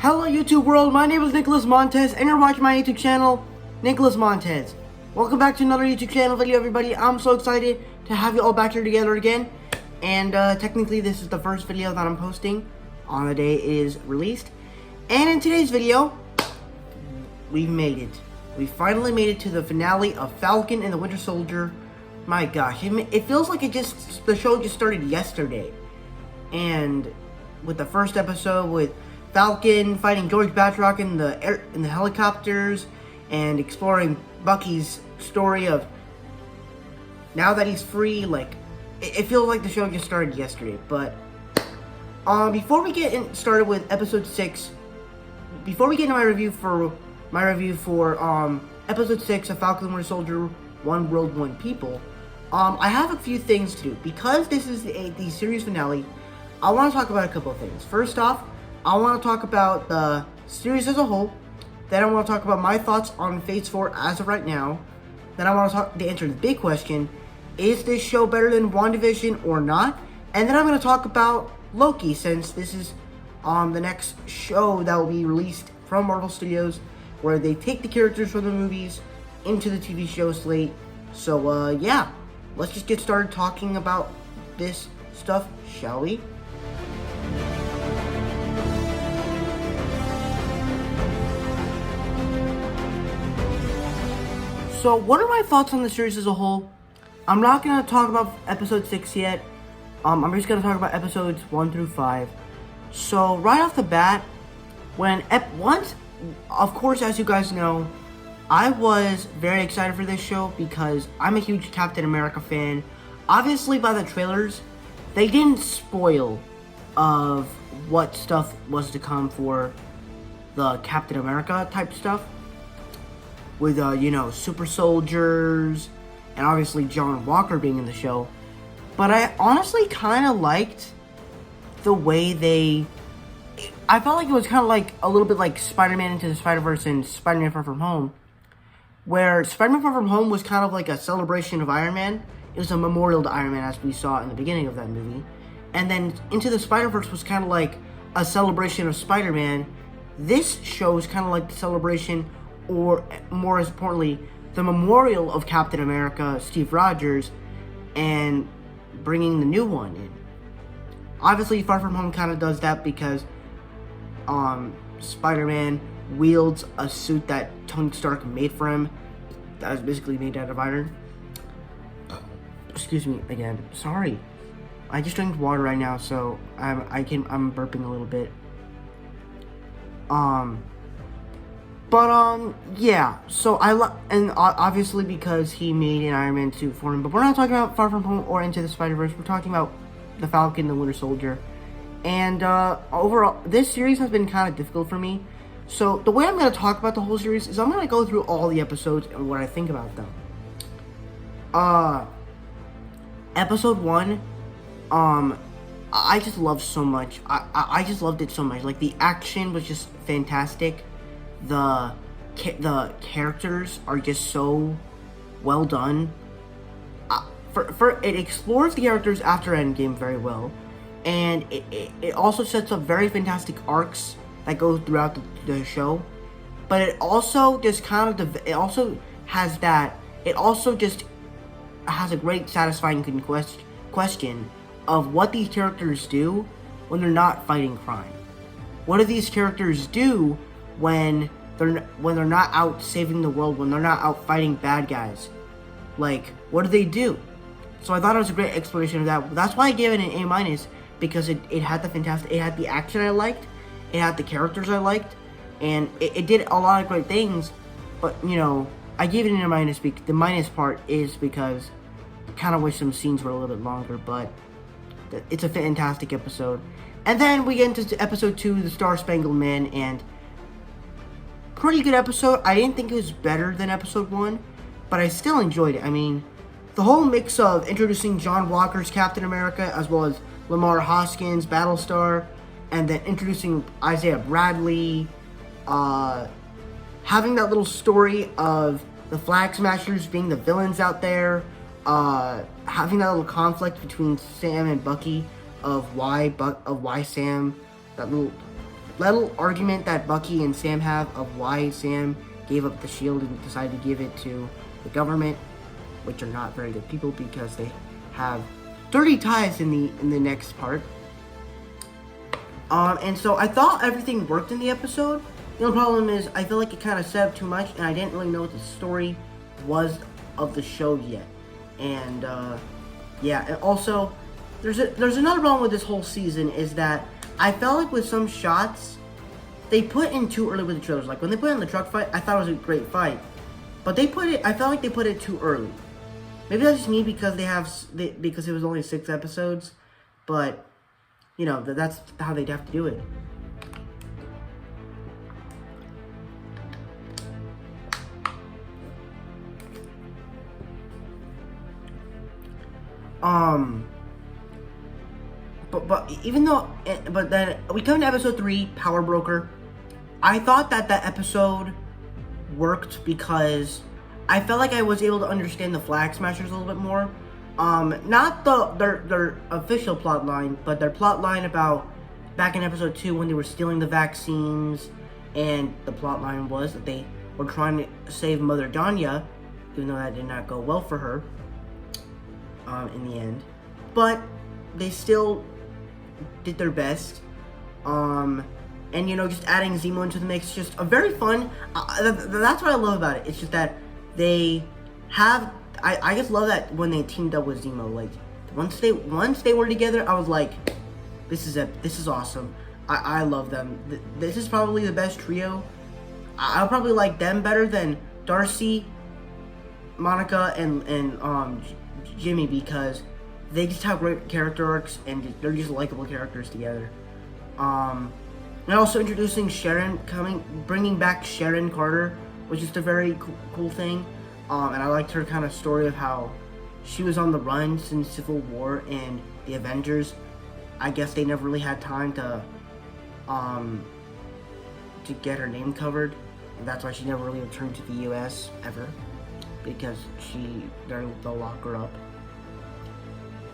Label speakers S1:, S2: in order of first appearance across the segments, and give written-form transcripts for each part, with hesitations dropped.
S1: Hello YouTube world, my name is Nicholas Montez and you're watching my YouTube channel, Nicholas Montez. Welcome back to another YouTube channel video, everybody. I'm so excited to have you all back here together again. And technically this is the first video that I'm posting on the day it is released. And in today's video, we've made it. We finally made it to the finale of Falcon and the Winter Soldier. My gosh, it feels like the show just started yesterday. And with the first episode with Falcon fighting George Batroc in the helicopters and exploring Bucky's story of now that he's free, like it feels like the show just started yesterday. But before we get started with episode 6, before we get into my review for episode 6 of Falcon and Winter Soldier: One World, One People, I have a few things to do because this is the series finale. I want to talk about a couple of things. First off, I want to talk about the series as a whole. Then I want to talk about my thoughts on Phase 4 as of right now. Then I want to answer the big question: is this show better than WandaVision or not? And then I'm going to talk about Loki, since this is the next show that will be released from Marvel Studios, where they take the characters from the movies into the TV show slate. So yeah, let's just get started talking about this stuff, shall we? So, what are my thoughts on the series as a whole? I'm not going to talk about episode 6 yet. I'm just going to talk about episodes 1 through 5. So, right off the bat, of course, as you guys know, I was very excited for this show because I'm a huge Captain America fan. Obviously, by the trailers, they didn't spoil of what stuff was to come for the Captain America type stuff. With, super soldiers, and obviously John Walker being in the show. But I honestly kind of liked the way I felt like it was kind of like a little bit like Spider-Man Into the Spider-Verse and Spider-Man Far From Home, where Spider-Man Far From Home was kind of like a celebration of Iron Man. It was a memorial to Iron Man, as we saw in the beginning of that movie. And then Into the Spider-Verse was kind of like a celebration of Spider-Man. This show is kind of like the celebration, or more importantly, the memorial of Captain America, Steve Rogers, and bringing the new one in. Obviously, Far From Home kind of does that because Spider-Man wields a suit that Tony Stark made for him that was basically made out of iron. Excuse me again. Sorry. I just drank water right now, so I'm burping a little bit. Yeah, so and obviously because he made an Iron Man suit for him, but we're not talking about Far From Home or Into the Spider-Verse, we're talking about the Falcon, the Winter Soldier. And, overall, this series has been kind of difficult for me. So, the way I'm going to talk about the whole series is I'm going to go through all the episodes and what I think about them. Episode 1, I just loved so much. I just loved it so much. Like, the action was just fantastic. The characters are just so well done. It explores the characters after Endgame very well, and it also sets up very fantastic arcs that go throughout the show. But it also just has a great satisfying question of what these characters do when they're not fighting crime. What do these characters do when they're not out saving the world, when they're not out fighting bad guys? Like, what do they do? So I thought it was a great explanation of that. That's why I gave it an A-, because it had the action I liked, it had the characters I liked, and it did a lot of great things. But you know, I gave it a minus. The minus part is because I kind of wish some scenes were a little bit longer, but it's a fantastic episode. And then we get into episode 2, The Star Spangled Man, and pretty good episode. I didn't think it was better than episode 1, but I still enjoyed it. I mean, the whole mix of introducing John Walker's Captain America, as well as Lamar Hoskins, Battlestar, and then introducing Isaiah Bradley, having that little story of the Flag Smashers being the villains out there, having that little conflict between Sam and Bucky of why Sam, that little argument that Bucky and Sam have of why Sam gave up the shield and decided to give it to the government, which are not very good people because they have dirty ties in the next part. And so I thought everything worked in the episode. The only problem is I feel like it kind of set up too much, and I didn't really know what the story was of the show yet. And yeah, and also there's another problem with this whole season is that I felt like with some shots they put in too early with the trailers. Like when they put in the truck fight, I thought it was a great fight, but I felt like they put it too early. Maybe that's just me because because it was only 6 episodes, but you know that's how they'd have to do it. But then we come to episode 3, Power Broker. I thought that episode worked because I felt like I was able to understand the Flag Smashers a little bit more. Not their official plot line, but their plot line about back in episode 2 when they were stealing the vaccines, and the plot line was that they were trying to save Mother Danya, even though that did not go well for her in the end. But they still did their best. And you know, just adding Zemo into the mix, just a very fun. That's what I love about it. It's just that they have. I just love that when they teamed up with Zemo. Like once they were together, I was like, this is awesome. I love them. This is probably the best trio. I'll probably like them better than Darcy, Monica, and Jimmy, because they just have great character arcs and they're just likable characters together. And also introducing Sharon, bringing back Sharon Carter, which is a very cool thing. And I liked her kind of story of how she was on the run since Civil War and the Avengers. I guess they never really had time to get her name covered, and that's why she never really returned to the U.S. ever, because they'll lock her up.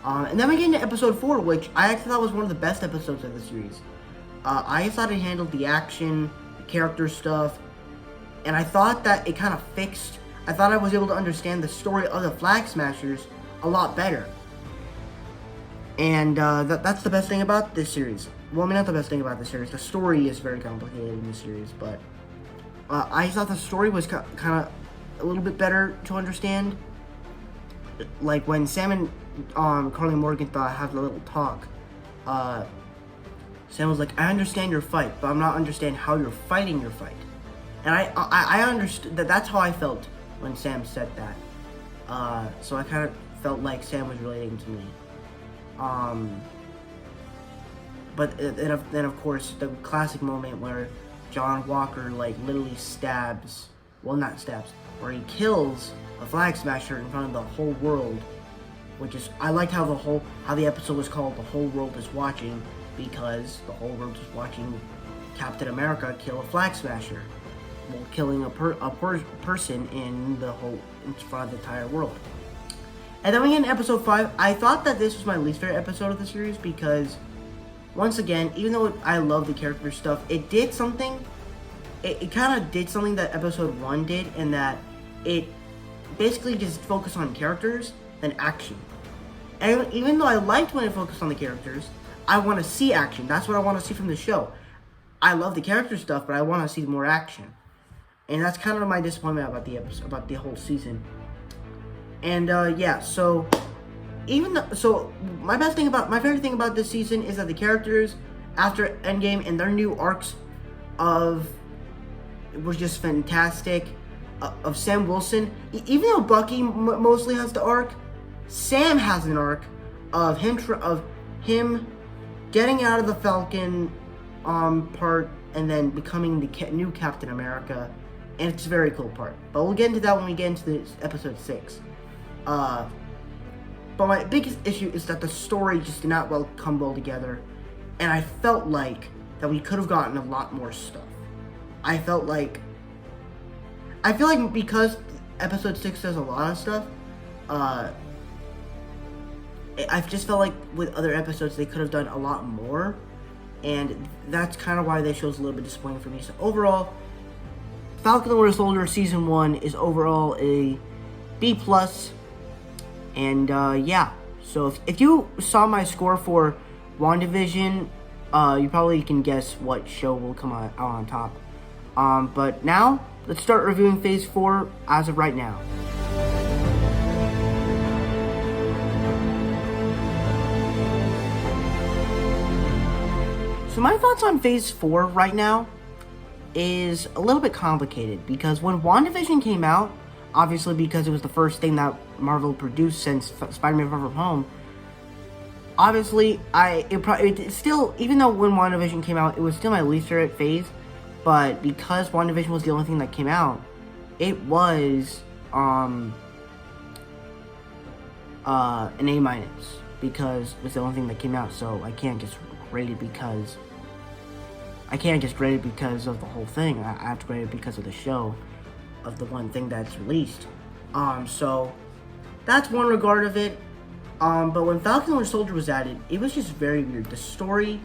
S1: And then we get into episode 4, which I actually thought was one of the best episodes of the series. I thought it handled the action, the character stuff, and I thought that it kind of fixed. I thought I was able to understand the story of the Flag Smashers a lot better. And that's the best thing about this series. Well, I mean, not the best thing about this series. The story is very complicated in this series, but I thought the story was kind of a little bit better to understand. Like when Sam and Carly Morgenthau have the little talk, Sam was like, I understand your fight, but I'm not understand how you're fighting your fight. And I understood that's how I felt when Sam said that. So I kind of felt like Sam was relating to me. But then of course the classic moment where John Walker like literally where he kills a Flag Smasher in front of the whole world, which is, I liked how the episode was called The Whole World Is Watching, because the whole world is watching Captain America kill a Flag Smasher, while killing a person in front of the entire world. And then we get in episode 5. I thought that this was my least favorite episode of the series because, once again, even though I love the character stuff, it did something. It kind of did something that episode 1 did, in that it basically just focused on characters than action. And even though I liked when it focused on the characters, I want to see action. That's what I want to see from the show. I love the character stuff, but I want to see more action. And that's kind of my disappointment about the episode, about the whole season. And yeah, so my favorite thing about this season is that the characters after Endgame and their new arcs of was just fantastic. Of Sam Wilson, even though Bucky mostly has the arc, Sam has an arc of him getting out of the Falcon part and then becoming the new Captain America, and it's a very cool part. But we'll get into that when we get into this episode 6. But my biggest issue is that the story just did not come well together, and I felt like that we could have gotten a lot more stuff. I feel like because episode 6 does a lot of stuff, I just felt like with other episodes they could have done a lot more, and that's kind of why this show's a little bit disappointing for me. So overall, Falcon and Winter Soldier Season 1 is overall a B+, and yeah. So if you saw my score for WandaVision, you probably can guess what show will come out on top. But now, let's start reviewing Phase 4 as of right now. So my thoughts on Phase 4 right now is a little bit complicated, because when WandaVision came out, obviously because it was the first thing that Marvel produced since Spider-Man Far From Home, obviously it's still, even though when WandaVision came out, it was still my least favorite phase. But because WandaVision was the only thing that came out, it was an A-, because it was the only thing that came out. So I can't just grade it because of the whole thing. I have to grade it because of the show, of the one thing that's released. So that's one regard of it. But when Falcon and Winter Soldier was added, it was just very weird. The story,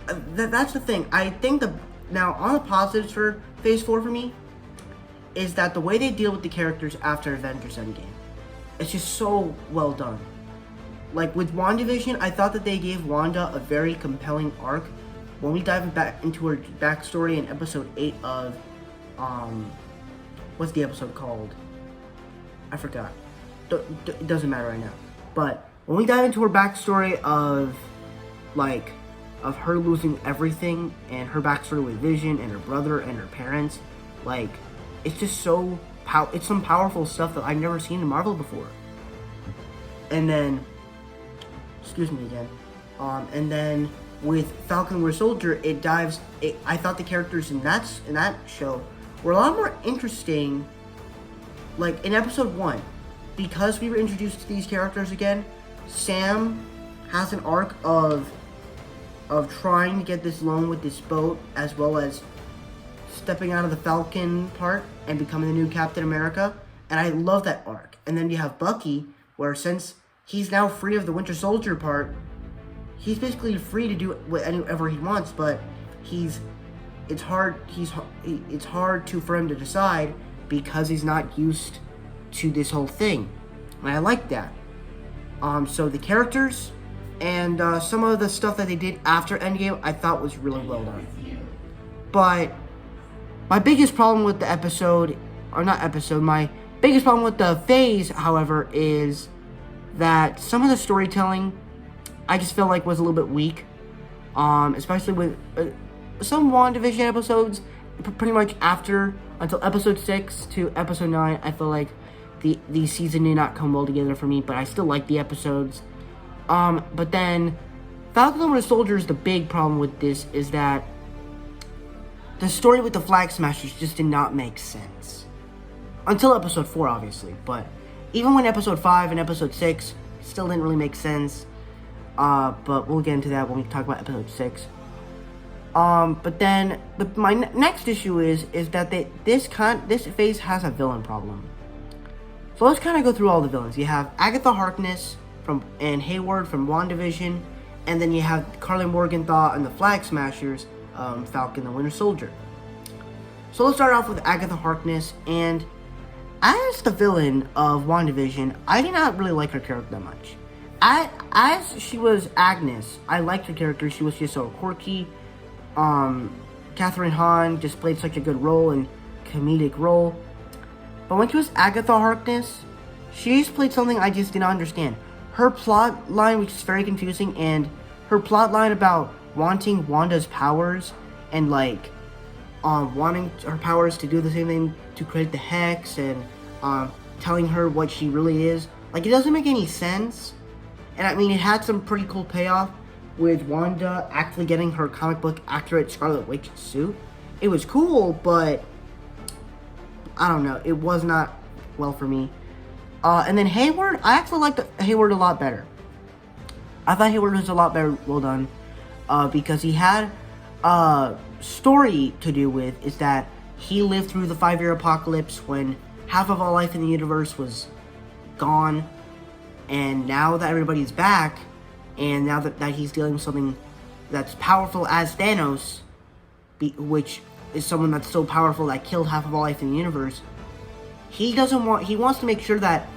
S1: that's the thing. I think now, on the positives for Phase 4 for me, is that the way they deal with the characters after Avengers Endgame, it's just so well done. Like with WandaVision, I thought that they gave Wanda a very compelling arc. When we dive back into her backstory in episode 8 of, what's the episode called? I forgot. It doesn't matter right now. But when we dive into her backstory of her losing everything, and her backstory with Vision and her brother and her parents, it's just it's some powerful stuff that I've never seen in Marvel before. And then, excuse me again, and then with Falcon and Winter Soldier, I thought the characters in that show were a lot more interesting. Like in episode 1, because we were introduced to these characters again, Sam has an arc of trying to get this loan with this boat, as well as stepping out of the Falcon part and becoming the new Captain America, and I love that arc. And then you have Bucky, where since he's now free of the Winter Soldier part, he's basically free to do whatever he wants, but it's hard for him to decide because he's not used to this whole thing, and I like that. So the characters and some of the stuff that they did after Endgame, I thought was really well done. But my biggest problem with the my biggest problem with the phase, however, is that some of the storytelling I just feel like was a little bit weak. Especially with some WandaVision episodes, pretty much until episode 6 to episode 9, I feel like the season did not come well together for me, but I still like the episodes. But then Falcon and Winter Soldier, the big problem with this is that the story with the Flag Smashers just did not make sense. Until episode 4, obviously, but even when episode 5 and episode 6 still didn't really make sense. But we'll get into that when we talk about episode 6. But then my next issue is that this phase has a villain problem. So let's kind of go through all the villains. You have Agatha Harkness and Hayward from WandaVision, and then you have Carly Morgenthau and the Flag Smashers, Falcon and Winter Soldier. So let's start off with Agatha Harkness, and as the villain of WandaVision, I did not really like her character that much. As she was Agnes, I liked her character. She was just so quirky. Catherine Hahn just played such a good role and comedic role. But when she was Agatha Harkness, she just played something I just did not understand. Her plot line was just very confusing, and her plot line about wanting Wanda's powers and wanting her powers to do the same thing to create the hex, and telling her what she really is. Like, it doesn't make any sense. And I mean, it had some pretty cool payoff with Wanda actually getting her comic book accurate Scarlet Witch suit. It was cool, but I don't know, it was not well for me. And then Hayward, I actually liked Hayward a lot better. I thought Hayward was a lot better, well done, because he had a story to do with, is that he lived through the 5-year apocalypse when half of all life in the universe was gone, and now that everybody's back, and now that he's dealing with something that's powerful as Thanos, which is someone that's so powerful that killed half of all life in the universe, he wants to make sure that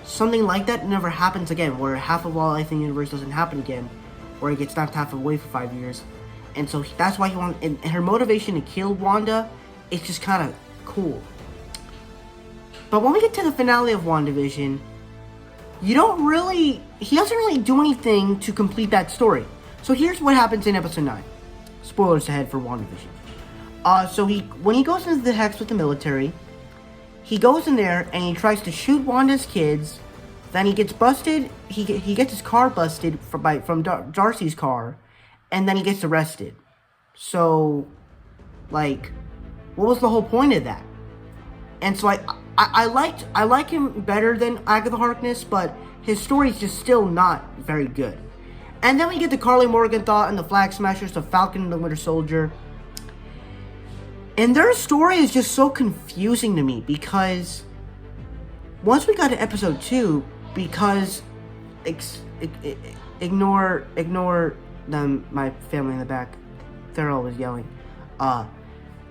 S1: something like that never happens again, where half of all life in the universe doesn't happen again, where he gets knocked half away for 5 years. And so that's why he wants, and her motivation to kill Wanda is just kind of cool. But when we get to the finale of WandaVision, he doesn't really do anything to complete that story. So here's what happens in episode 9. Spoilers ahead for WandaVision. So when he goes into the hex with the military, he goes in there and he tries to shoot Wanda's kids. Then he gets busted. He gets his car busted from Darcy's car, and then he gets arrested. So, like, what was the whole point of that? And so I like him better than Agatha Harkness, but his story's just still not very good. And then we get to Carly Morgenthau and the Flag Smashers, the Falcon and the Winter Soldier. And their story is just so confusing to me, because once we got to episode 2, because ignore them, my family in the back, they're always yelling.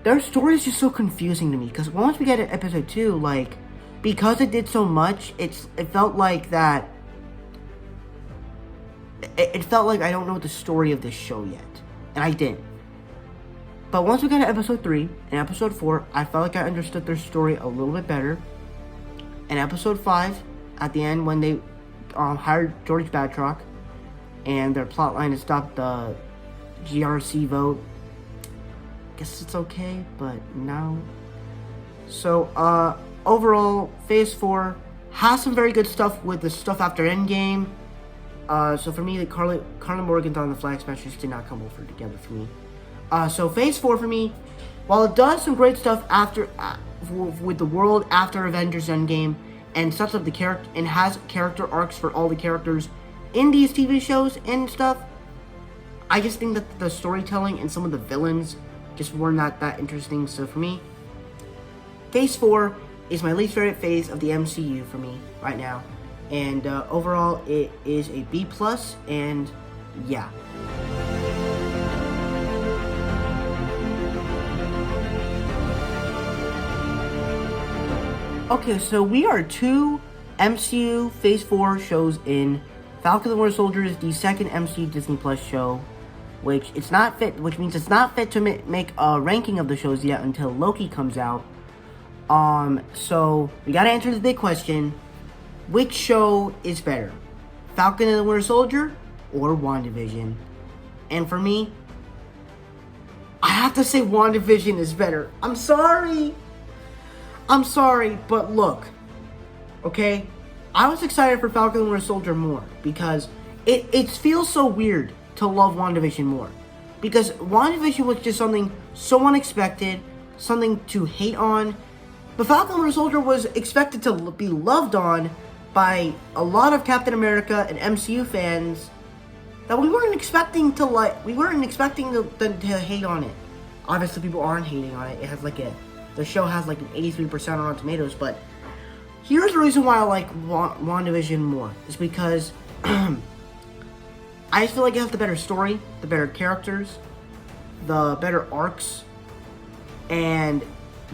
S1: Their story is just so confusing to me, because once we get to episode 2, like, because it did so much, it felt like that. It felt like I don't know the story of this show yet, and I didn't. But once we got to episode 3 and episode 4, I felt like I understood their story a little bit better. And episode 5, at the end, when they hired George Batroc, and their plotline to stop the GRC vote, guess it's okay, but no. So, overall, Phase 4 has some very good stuff with the stuff after Endgame. So for me, Carly Morgenthau and the Flag Smashers did not come over together for me. So Phase 4 for me, while it does some great stuff after with the world after Avengers Endgame, and sets up the character and has character arcs for all the characters in these TV shows and stuff, I just think that the storytelling and some of the villains just were not that interesting. So for me, Phase 4 is my least favorite phase of the MCU for me right now. And overall, it is a B+, and yeah. Okay, so we are 2 MCU Phase 4 shows in. Falcon and the Winter Soldier is the second MCU Disney Plus show, which means it's not fit to make a ranking of the shows yet until Loki comes out. So we gotta answer the big question: which show is better, Falcon and the Winter Soldier or WandaVision? And for me, I have to say WandaVision is better. I'm sorry, but look, okay, I was excited for Falcon and the Winter Soldier more, because it feels so weird to love WandaVision more, because WandaVision was just something so unexpected, something to hate on. But Falcon and the Winter Soldier was expected to be loved on by a lot of Captain America and MCU fans that we weren't expecting to like. We weren't expecting to hate on it. Obviously, people aren't hating on it. It has the show has like an 83% on Rotten Tomatoes. But here's the reason why I like WandaVision more, is because I just feel like it has the better story, the better characters, the better arcs, and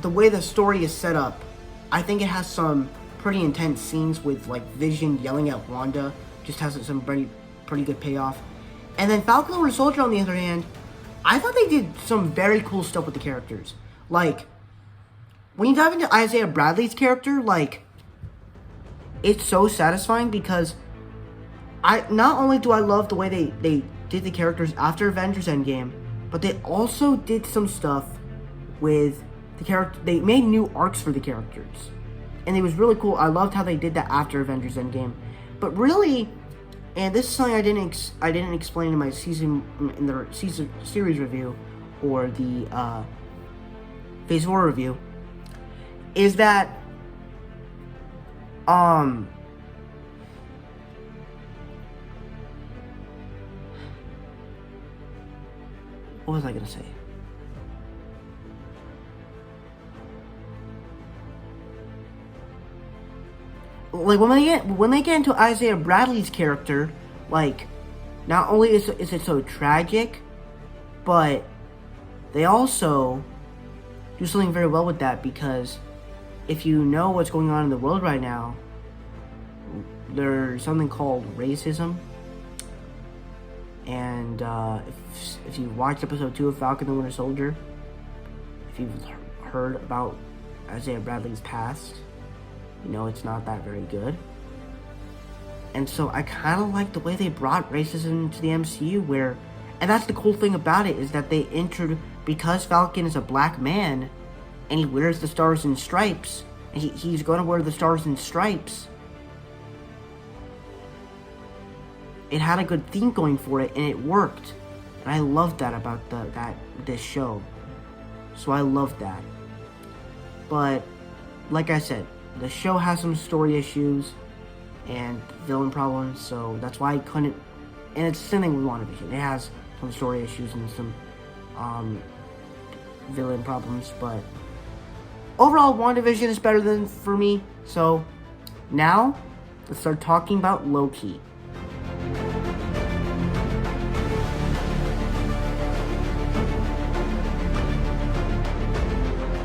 S1: the way the story is set up. I think it has some pretty intense scenes with like Vision yelling at Wanda. Just has some pretty good payoff. And then Falcon and Winter Soldier, on the other hand, I thought they did some very cool stuff with the characters. Like, when you dive into Isaiah Bradley's character, like, it's so satisfying, because not only do I love the way they did the characters after Avengers Endgame, but they also did some stuff with the character. They made new arcs for the characters, and it was really cool. I loved how they did that after Avengers Endgame. But really, and this is something I didn't explain in my series review or the Phase 4 review, is that what was I gonna say? Like when they get into Isaiah Bradley's character, like not only is it so tragic, but they also do something very well with that, because if you know what's going on in the world right now, there's something called racism. And if you watched episode 2 of Falcon and the Winter Soldier, if you've heard about Isaiah Bradley's past, you know it's not that very good. And so I kind of like the way they brought racism to the MCU, and that's the cool thing about it, is that they because Falcon is a black man, and he wears the Stars and Stripes, and he's going to wear the Stars and Stripes. It had a good theme going for it, and it worked. And I loved that about this show. So I loved that. But, like I said, the show has some story issues and villain problems, so that's why I couldn't. And it's the same thing with WandaVision. It has some story issues and some villain problems, but overall, WandaVision is better than for me. So now let's start talking about Loki.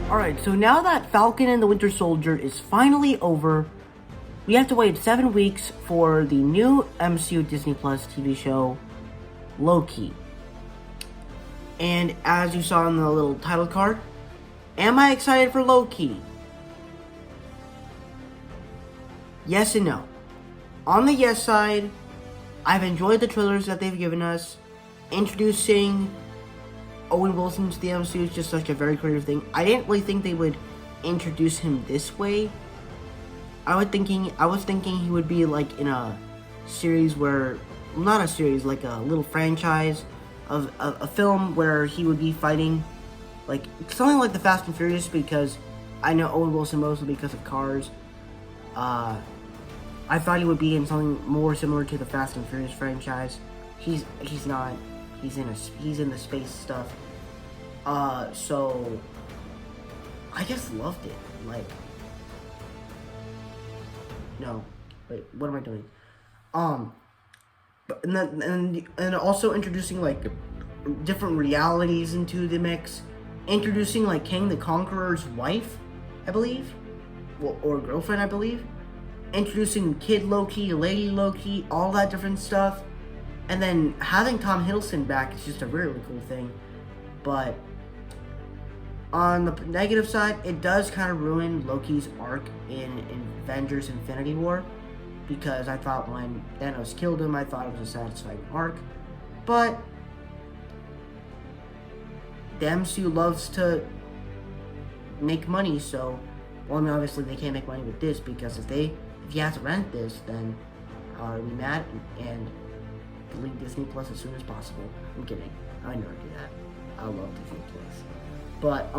S1: Alright, so now that Falcon and the Winter Soldier is finally over, we have to wait 7 weeks for the new MCU Disney Plus TV show, Loki. And as you saw in the little title card, am I excited for Loki? Yes and no. On the yes side, I've enjoyed the trailers that they've given us. Introducing Owen Wilson to the MCU is just such a very creative thing. I didn't really think they would introduce him this way. I was thinking he would be like in a series not a series, like a little franchise of a film where he would be fighting, like something like the Fast and Furious, because I know Owen Wilson mostly because of Cars. I thought he would be in something more similar to the Fast and Furious franchise. He's not. He's in the space stuff. So I just loved it. Like, no, wait, what am I doing? But and also introducing like different realities into the mix. Introducing like King the Conqueror's wife, I believe, or girlfriend, I believe. Introducing Kid Loki, Lady Loki, all that different stuff. And then having Tom Hiddleston back is just a really, really cool thing. But on the negative side, it does kind of ruin Loki's arc in Avengers Infinity War. Because I thought when Thanos killed him, I thought it was a satisfying arc. But the MCU loves to make money, so, well, I mean, obviously they can't make money with this, because if you have to rent this, then are we mad and delete Disney Plus as soon as possible? I'm kidding. I never do that. I love Disney Plus. But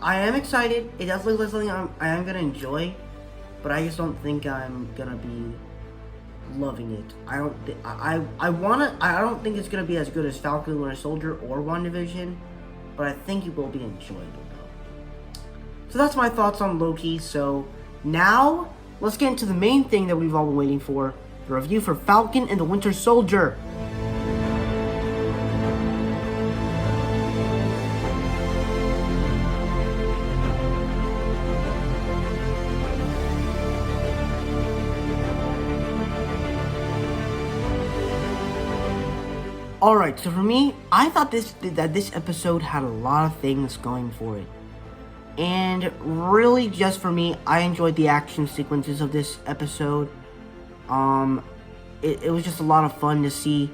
S1: I am excited. It does look like something I am gonna enjoy, but I just don't think I'm gonna be loving it. I don't think it's gonna be as good as Falcon and Winter Soldier or WandaVision, but I think it will be enjoyable though. So that's my thoughts on Loki. So now let's get into the main thing that we've all been waiting for: the review for Falcon and the Winter Soldier. Alright, so for me, I thought that this episode had a lot of things going for it. And really, just for me, I enjoyed the action sequences of this episode. It was just a lot of fun to see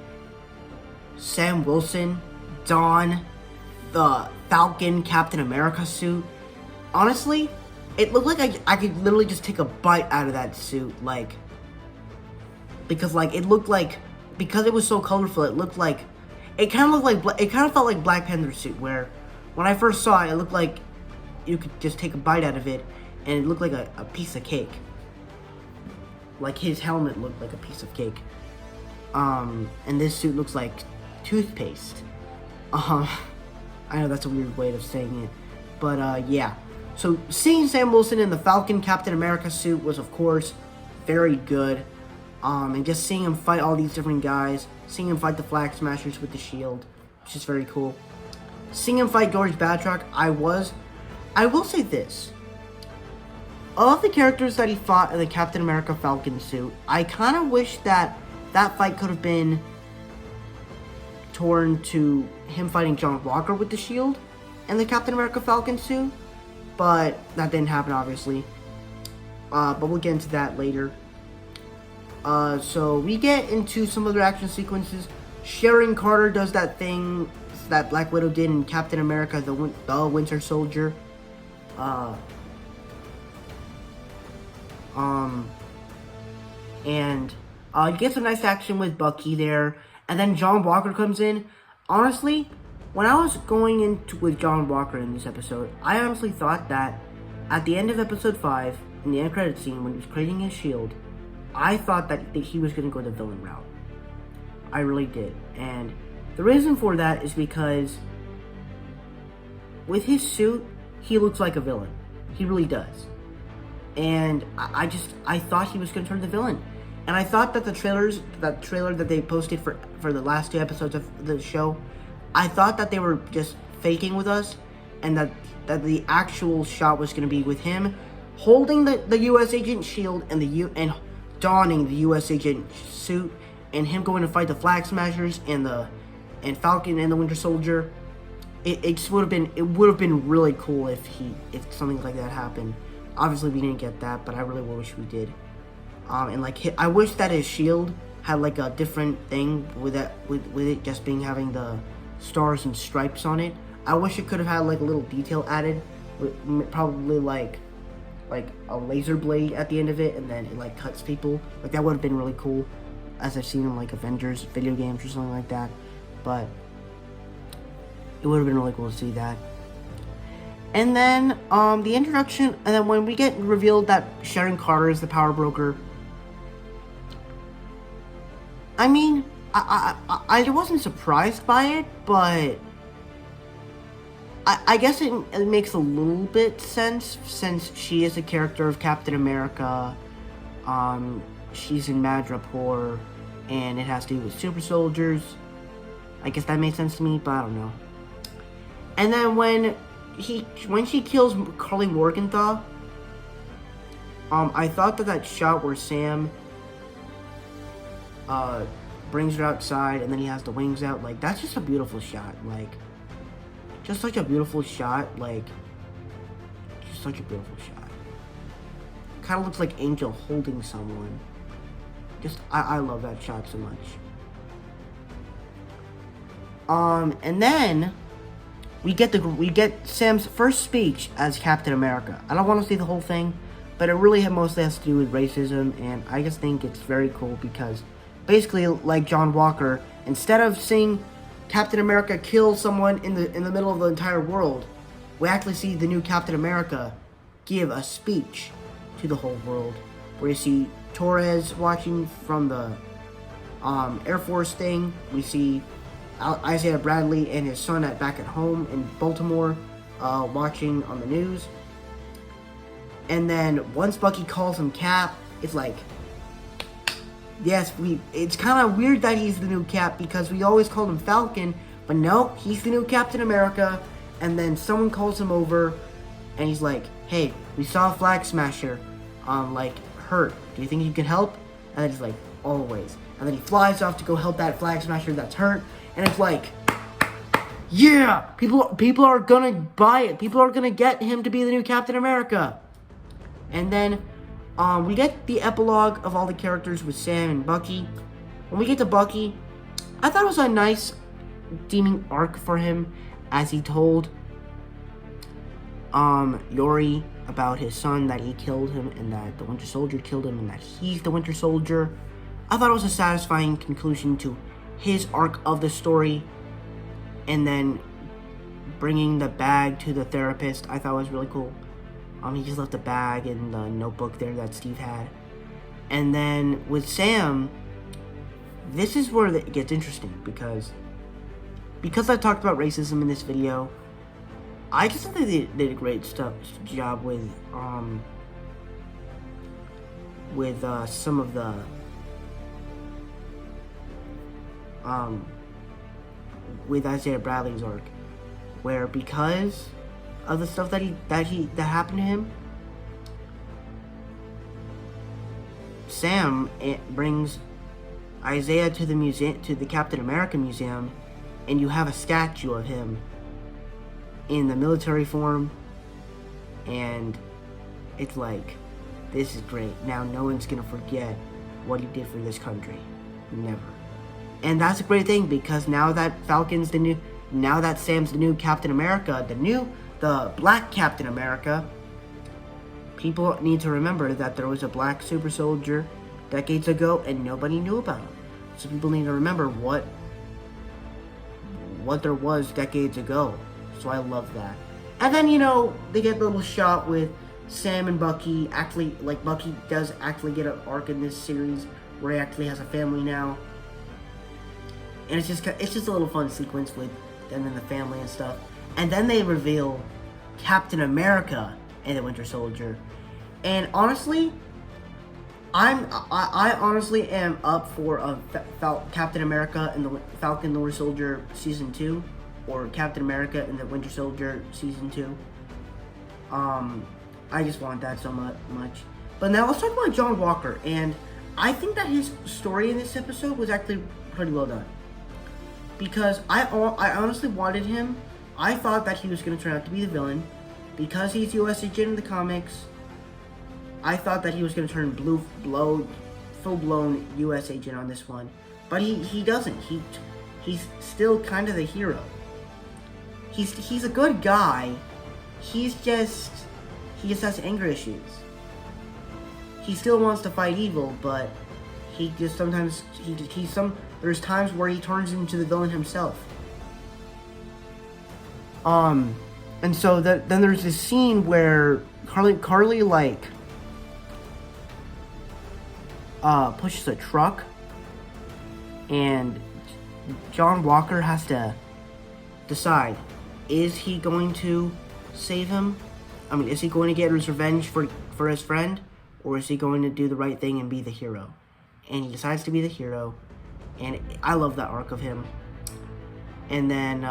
S1: Sam Wilson don the Falcon Captain America suit, honestly, it looked like I could literally just take a bite out of that suit, like, because like it looked like, because it was so colorful, it looked like, it kind of looked like, it kind of felt like Black Panther's suit, where when I first saw it, it looked like you could just take a bite out of it, and it looked like a piece of cake. Like his helmet looked like a piece of cake. And this suit looks like toothpaste. I know that's a weird way of saying it, but yeah. So seeing Sam Wilson in the Falcon Captain America suit was, of course, very good. And just seeing him fight all these different guys, seeing him fight the Flag Smashers with the shield, which is very cool. Seeing him fight George Batroc, I will say this. Of the characters that he fought in the Captain America Falcon suit, I kind of wish that that fight could have been torn to him fighting John Walker with the shield and the Captain America Falcon suit, but that didn't happen, obviously. But we'll get into that later. So we get into some other action sequences. Sharon Carter does that thing that Black Widow did in Captain America, the Winter Soldier. You get some nice action with Bucky there, and then John Walker comes in. Honestly, when I was going into with John Walker in this episode, I honestly thought that at the end of episode 5, in the end credit scene, when he was creating his shield, I thought that he was going to go the villain route. I really did. And the reason for that is because with his suit, he looks like a villain. He really does. And I thought he was going to turn the villain. And I thought that that trailer that they posted for the last 2 episodes of the show, I thought that they were just faking with us, and that the actual shot was going to be with him holding the U.S. agent shield and donning the U.S. agent suit, and him going to fight the Flag Smashers and Falcon and the Winter Soldier. It would have been really cool if something like that happened. Obviously, we didn't get that, but I really wish we did. And like, I wish that his shield had like a different thing with it just having the stars and stripes on it. I wish it could have had like a little detail added, with probably like a laser blade at the end of it, and then it like cuts people. Like, that would have been really cool, as I've seen in like Avengers video games or something like that. But it would have been really cool to see that. And then the introduction, and then when we get revealed that Sharon Carter is the power broker, I mean, I wasn't surprised by it, but I guess it makes a little bit sense, since she is a character of Captain America. She's in Madripoor, and it has to do with super soldiers. I guess that made sense to me, but I don't know. And then when she kills Carly Morgenthau, I thought that shot where Sam brings her outside and then he has the wings out, like, that's just a beautiful shot. Like, just such a beautiful shot. Like, just such a beautiful shot. Kind of looks like Angel holding someone. Just, I love that shot so much. And then we get Sam's first speech as Captain America. I don't want to see the whole thing, but it really mostly has to do with racism, and I just think it's very cool because basically, like John Walker, instead of seeing Captain America kill someone in the middle of the entire world, we actually see the new Captain America give a speech to the whole world, where you see Torres watching from the Air Force thing. We see Isaiah Bradley and his son back at home in Baltimore, watching on the news. And then once Bucky calls him Cap, it's like, yes, it's kind of weird that he's the new Cap, because we always called him Falcon, but no, he's the new Captain America. And then someone calls him over, and he's like, hey, we saw a Flag Smasher, like, hurt. Do you think you can help? And then he's like, always. And then he flies off to go help that Flag Smasher that's hurt. And it's like, yeah, people are gonna buy it. People are gonna get him to be the new Captain America. And then we get the epilogue of all the characters with Sam and Bucky. When we get to Bucky, I thought it was a nice redeeming arc for him as he told Yori about his son, that he killed him and that the Winter Soldier killed him and that he's the Winter Soldier. I thought it was a satisfying conclusion to his arc of the story. And then bringing the bag to the therapist, I thought was really cool. He just left the bag in the notebook there that Steve had. And then with Sam, this is where it gets interesting because I talked about racism in this video. I just thought they did a great job with some of the with Isaiah Bradley's arc, where because of the stuff that happened to him, Sam brings Isaiah to the museum, to the Captain America museum, and you have a statue of him in the military form, and it's like, this is great. Now no one's gonna forget what he did for this country. Never. And that's a great thing, because now that Sam's the new Captain America, the black Captain America, people need to remember that there was a black super soldier decades ago and nobody knew about him. So people need to remember what there was decades ago. So I love that. And then, they get a little shot with Sam and Bucky. Actually, like, Bucky does actually get an arc in this series where he actually has a family now. And it's just a little fun sequence with them and the family and stuff. And then they reveal Captain America and the Winter Soldier. And honestly, I honestly am up for Captain America and the Falcon and the Winter Soldier Season 2. Or Captain America and the Winter Soldier Season 2. I just want that so much. But now let's talk about John Walker. And I think that his story in this episode was actually pretty well done. Because I honestly wanted him. I thought that he was going to turn out to be the villain. Because he's U.S. agent in the comics, I thought that he was going to turn full-blown U.S. agent on this one. But he doesn't. He's still kind of the hero. He's a good guy. He just has anger issues. He still wants to fight evil, but he just sometimes there's times where he turns into the villain himself. And so then there's this scene where Carly like pushes a truck, and John Walker has to decide, is he going to save him? I mean, is he going to get his revenge for his friend? Or is he going to do the right thing and be the hero? And he decides to be the hero. And I love that arc of him. And then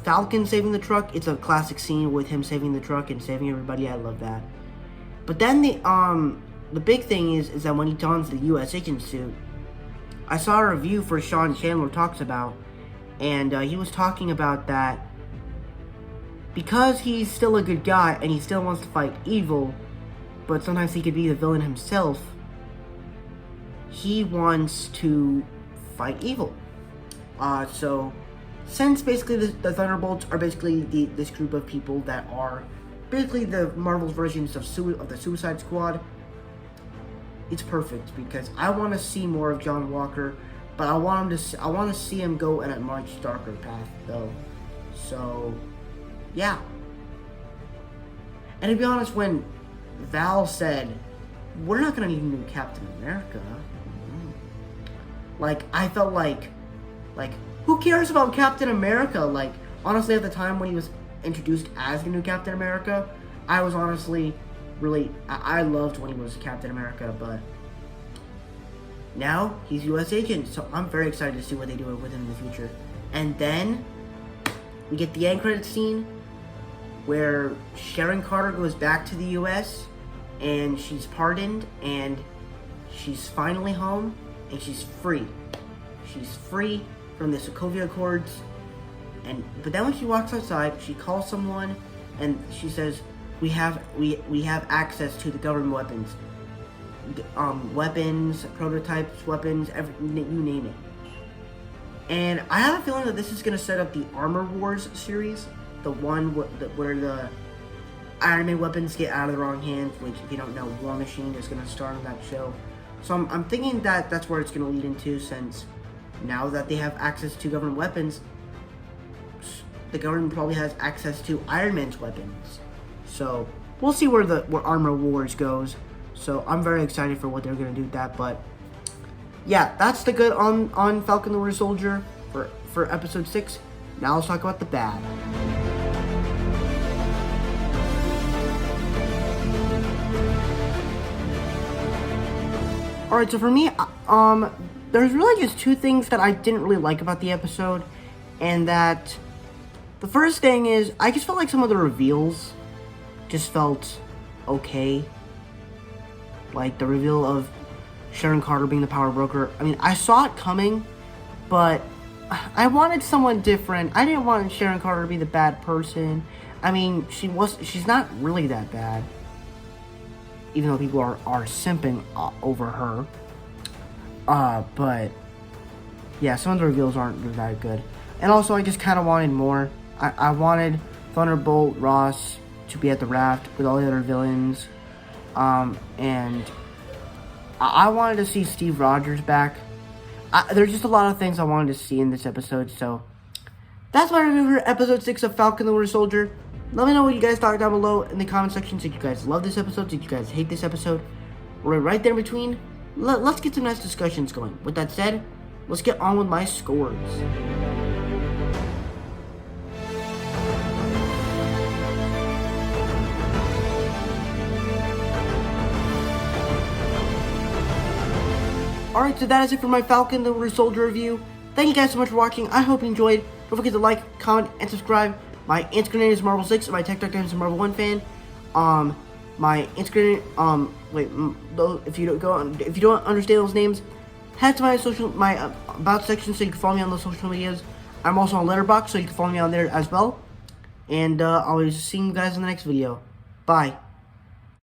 S1: Falcon saving the truck. It's a classic scene with him saving the truck and saving everybody. I love that. But then the big thing is that when he dons the U.S. agent suit, I saw a review for Sean Chandler Talks About, and he was talking about that because he's still a good guy and he still wants to fight evil, but sometimes he could be the villain himself. He wants to fight evil. So since basically the Thunderbolts are basically this group of people that are basically the Marvel's versions of the Suicide Squad, it's perfect because I want to see more of John Walker, but I want to see him go in a much darker path though. So yeah. And to be honest, when Val said, we're not going to need a new Captain America, like, I felt like, who cares about Captain America? Like, honestly, at the time when he was introduced as the new Captain America, I was honestly really, I loved when he was Captain America, but now he's U.S. agent, so I'm very excited to see what they do with him in the future. And then we get the end credit scene where Sharon Carter goes back to the U.S. and she's pardoned and she's finally home and she's free. She's free from the Sokovia Accords. But then when she walks outside, she calls someone and she says, we have access to the government weapons. Weapons, prototypes, weapons, you name it. And I have a feeling that this is going to set up the Armor Wars series, the one where the Iron Man weapons get out of the wrong hands, which, if you don't know, War Machine is going to star in that show. So I'm thinking that that's where it's going to lead into, since now that they have access to government weapons, the government probably has access to Iron Man's weapons. So we'll see where Armor Wars goes. So I'm very excited for what they're going to do with that. But yeah, that's the good on Falcon the Winter Soldier for episode 6. Now let's talk about the bad. Alright, so for me, there's really just two things that I didn't really like about the episode. And that, the first thing is, I just felt like some of the reveals just felt okay. Like the reveal of Sharon Carter being the power broker. I mean, I saw it coming, but I wanted someone different. I didn't want Sharon Carter to be the bad person. I mean, she's not really that bad, even though people are simping over her. But yeah, some of the reveals aren't really that good. And also, I just kind of wanted more. I wanted Thunderbolt Ross to be at the raft with all the other villains. And I wanted to see Steve Rogers back. There's just a lot of things I wanted to see in this episode. So that's my review for episode 6 of Falcon the Winter Soldier. Let me know what you guys thought down below in the comment section. Did you guys love this episode? Did you guys hate this episode? We're right there in between. Let's get some nice discussions going. With that said, let's get on with my scores. Alright, so that is it for my Falcon the Winter Soldier review. Thank you guys so much for watching. I hope you enjoyed. Don't forget to like, comment, and subscribe. My Instagram name is Marvel6, and my TikTok name is Marvel1Fan. My Instagram, if you don't understand those names, head to my about section so you can follow me on those social medias. I'm also on Letterboxd, so you can follow me on there as well. And I'll be seeing you guys in the next video. Bye.